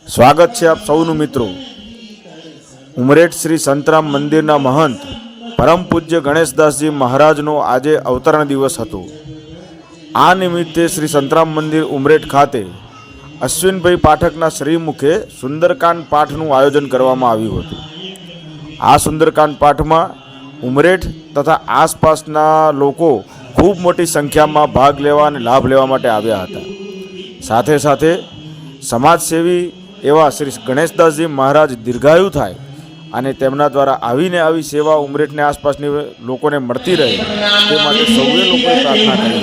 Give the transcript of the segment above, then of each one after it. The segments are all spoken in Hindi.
स्वागत है आप सौनु मित्रों। उमरेठ श्री संतराम मंदिरना महंत परम पूज्य गणेशदासजी महाराजनो आज अवतरण दिवस हतो। आ निमित्ते श्री संतराम मंदिर उमरेठ खाते अश्विनभाई पाठकना श्रीमुखे सुंदरकांड पाठનું आयोजन करवामां આવ્યું હતું। आ सुंदरकांड पाठमां उमरेठ तथा आसपासना लोको खूब मोटी संख्यामां भाग लेवा अने लाभ लेवा माटे આવ્યા હતા। साथे साथे समाजसेवी एवं श्री गणेशदासजी महाराज दीर्घायु थाय અને તેમના દ્વારા આવીને આવી સેવા ઉમરેઠને આસપાસની લોકોને મળતી રહે તે માટે સૌએ લોકોએ પ્રાર્થના કરી।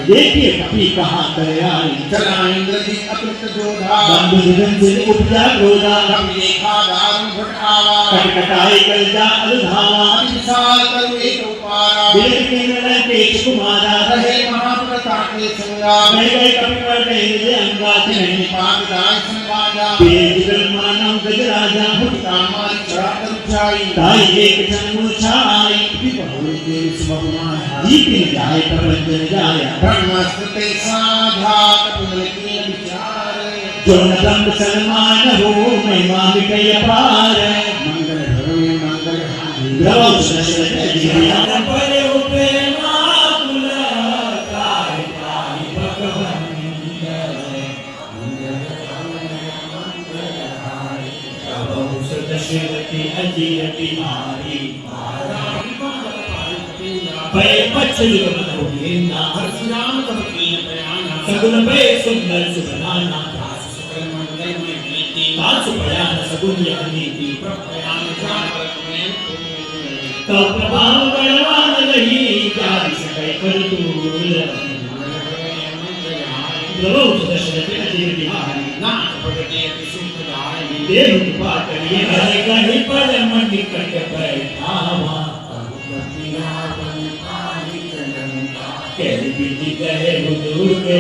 देखिए कभी कहाँ करे आई चला इंद्रजीत अतृप्त जोधा बंधु विधन से उपजा क्रोधा हम देखा दारुण भट आवा कटकटाई कर जा अलधावा विशाल करू एक उपारा दिल के नलन के कुमारा रहे महाप्रता के संगा मैं गए कभी पर गए निजे अंगा नहीं पाप दाय संगाजा बेजगल मानव गजराजा भुटका मारी चढ़ा कर उठाई ताई एक जन्म छाई विपहुल के सुभगवान जीती जाए प्रपंचन जाए ब्रह्मस्ते साधा कपुल की विचार जो नतंग सन्मान हो महिमा मिटय पार मंगल धर्म मंगल द्रव दशरथ जिया परे उपे माकुल काय काय भगवान दशरथी अजीयति मारी भय पछल मनोहीना हरश्याम कपीन प्रयाना सगुन भय सुंदर सुबनाना दास सकल मंगल में नीति दास प्रयान सगुन नीति प्रयान तो प्रभाव बलवान नहीं जाति सकै करतूल द्रवौ दशरथ अजीव बिहारी नाथ भगते सुखदाई देव कृपा करिए हरे कहि पर मन निकट बैठावा कहती विधि कहे हुजूर के